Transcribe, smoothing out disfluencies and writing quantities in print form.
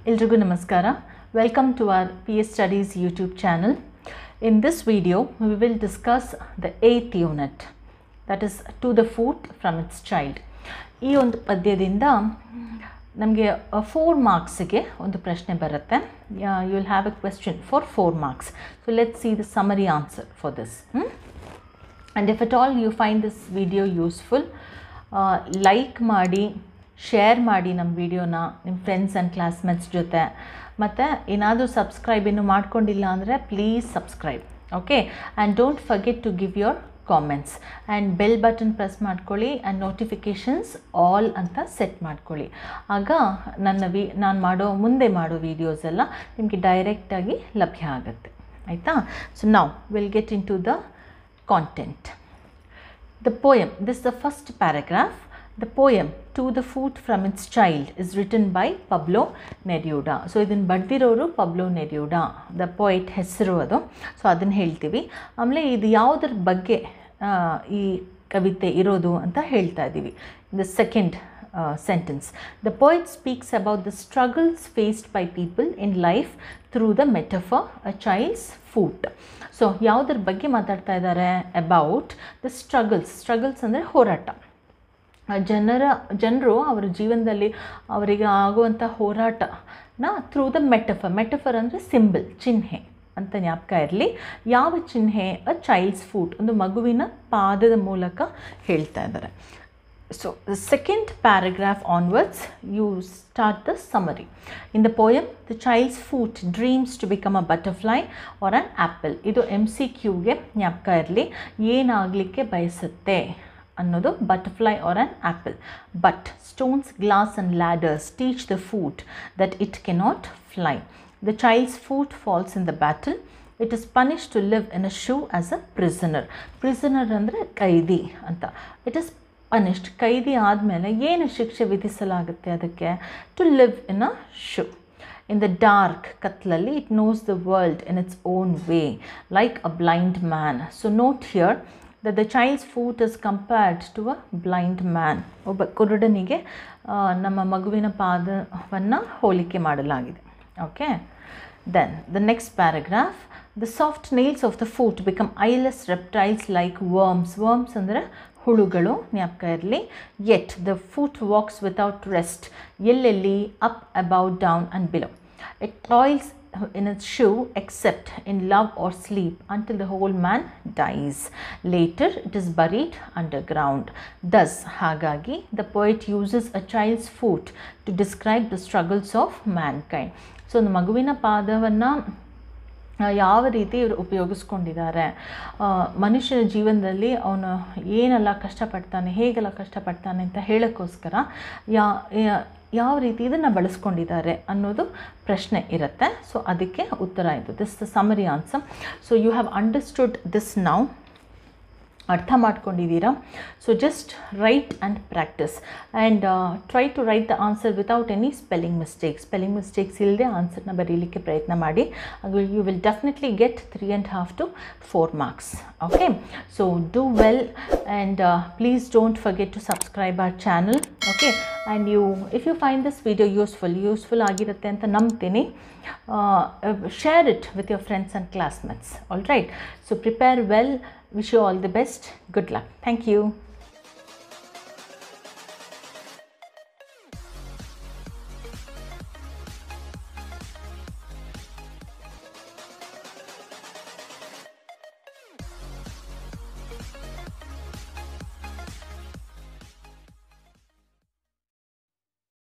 Eldrigu Namaskara. Welcome to our PS Studies YouTube channel. In this video, we will discuss the 8th unit, that is to the foot from its child. ಈ ಒಂದು ಪದ್ಯದಿಂದ ನಮಗೆ 4 ಮಾರ್ಕ್ಸ್ಗೆ ಒಂದು ಪ್ರಶ್ನೆ ಬರುತ್ತೆ. You will have a question for 4 marks. So let's see the summary answer for this. And if at all you find this video useful, like ಮಾಡಿ, share ಮಾಡಿ ನಮ್ಮ ವಿಡಿಯೋನ ನಿಮ್ಮ ಫ್ರೆಂಡ್ಸ್ ಆ್ಯಂಡ್ ಕ್ಲಾಸ್ಮೇಟ್ಸ್ ಜೊತೆ. ಮತ್ತು ಏನಾದರೂ ಸಬ್ಸ್ಕ್ರೈಬ್ ಇನ್ನೂ ಮಾಡ್ಕೊಂಡಿಲ್ಲ ಅಂದರೆ please subscribe, okay. And don't forget to give your comments and bell button press ಮಾಡ್ಕೊಳ್ಳಿ ಆ್ಯಂಡ್ ನೋಟಿಫಿಕೇಷನ್ಸ್ ಆಲ್ ಅಂತ ಸೆಟ್ ಮಾಡ್ಕೊಳ್ಳಿ. ಆಗ ನಾನು ಮುಂದೆ ಮಾಡೋ ವೀಡಿಯೋಸ್ ಎಲ್ಲ ನಿಮಗೆ ಡೈರೆಕ್ಟಾಗಿ ಲಭ್ಯ ಆಗುತ್ತೆ, ಆಯಿತಾ. So now will get into the content. The poem, this is the first paragraph. The poem To the Foot from its Child is written by Pablo Neruda. So ಇದನ್ನು ಬರೆದಿರೋರು ಪಬ್ಲೋ ನೆರೂಡಾ, ದ ಪೋಯಿಟ್ ಹೆಸರು ಅದು. So ಅದನ್ನು ಹೇಳ್ತೀವಿ. ಆಮೇಲೆ ಇದು ಯಾವುದ್ರ ಬಗ್ಗೆ ಈ ಕವಿತೆ ಇರೋದು ಅಂತ ಹೇಳ್ತಾ ಇದ್ದೀವಿ. The second sentence. The poet speaks about the struggles faced by people in life through the metaphor a child's foot. So ಯಾವುದ್ರ ಬಗ್ಗೆ ಮಾತಾಡ್ತಾ ಇದ್ದಾರೆ? ಅಬೌಟ್ ದ ಸ್ಟ್ರಗಲ್ಸ್ ಅಂದರೆ ಹೋರಾಟ. ಜನರು ಅವರ ಜೀವನದಲ್ಲಿ ಅವರಿಗೆ ಆಗುವಂಥ ಹೋರಾಟನ ಥ್ರೂ ದ ಮೆಟಫರ್ ಅಂದರೆ ಸಿಂಬಲ್, ಚಿಹ್ನೆ ಅಂತ ಜ್ಞಾಪಕ ಇರಲಿ. ಯಾವ ಚಿಹ್ನೆ? ಅ ಚೈಲ್ಡ್ಸ್ ಫೂಟ್, ಒಂದು ಮಗುವಿನ ಪಾದದ ಮೂಲಕ ಹೇಳ್ತಾ ಇದ್ದಾರೆ. So the second paragraph onwards, you start the summary. In the poem, the child's foot dreams to become a butterfly or an apple. ಇದು MCQಗೆ ಜ್ಞಾಪಕ ಇರಲಿ. ಏನಾಗಲಿಕ್ಕೆ ಬಯಸುತ್ತೆ ಅನ್ನೋದು butterfly or an apple. But stones, glass and ladders teach the foot that it cannot fly. The child's foot falls in the battle. It is punished to live in a shoe as a prisoner. Prisoner ಅಂದರೆ ಕೈದಿ ಅಂತ. It is punished, ಕೈದಿ ಆದಮೇಲೆ ಏನು ಶಿಕ್ಷೆ ವಿಧಿಸಲಾಗುತ್ತೆ ಅದಕ್ಕೆ? To live in a shell. In the dark, ಕತ್ಲಲ್ಲಿ, it knows the world in its own way like a blind man. So note here that the child's foot is compared to a blind man. ಒಬ್ಬ ಕುರುಡನಿಗೆ ನಮ್ಮ ಮಗುವಿನ ಪಾದವನ್ನು ಹೋಲಿಕೆ ಮಾಡಲಾಗಿದೆ, okay. Then the next paragraph, the soft nails of the foot become eyeless reptiles like worms. Worms ಅಂದರೆ ಹುಳುಗಳು, ಜ್ಞಾಪಕ ಇರಲಿ. Yet the foot walks without rest, ಎಲ್ಲೆಲ್ಲಿ? Up, above, down and below. It toils in its shoe except in love or sleep until the whole man dies. Later it is buried underground. Thus, ಹಾಗಾಗಿ the poet uses a child's foot to describe the struggles of mankind. So ಒಂದು ಮಗುವಿನ ಪಾದವನ್ನು ಯಾವ ರೀತಿ ಇವರು ಉಪಯೋಗಿಸ್ಕೊಂಡಿದ್ದಾರೆ, ಮನುಷ್ಯನ ಜೀವನದಲ್ಲಿ ಅವನು ಏನೆಲ್ಲ ಕಷ್ಟಪಡ್ತಾನೆ, ಹೇಗೆಲ್ಲ ಕಷ್ಟಪಡ್ತಾನೆ ಅಂತ ಹೇಳೋಕ್ಕೋಸ್ಕರ ಯಾವ ರೀತಿ ಇದನ್ನು ಬಳಸ್ಕೊಂಡಿದ್ದಾರೆ ಅನ್ನೋದು ಪ್ರಶ್ನೆ ಇರುತ್ತೆ. ಸೊ ಅದಕ್ಕೆ ಉತ್ತರ ಇದು. This the summary answer. So you have understood this now. ಅರ್ಥ ಮಾಡ್ಕೊಂಡಿದ್ದೀರಾ? So just write and practice and try to write the answer without any spelling mistakes ಇಲ್ಲದೆ ಆನ್ಸರ್ನ ಬರೀಲಿಕ್ಕೆ ಪ್ರಯತ್ನ ಮಾಡಿ. You will definitely get 3.5 to 4 marks, okay. So do well and please don't forget to subscribe our channel, okay. And if you find this video useful ಆಗಿರುತ್ತೆ ಅಂತ ನಂಬ್ತೀನಿ. Share it with your friends and classmates, all right. So prepare well. Wish you all the best. Good luck. Thank you.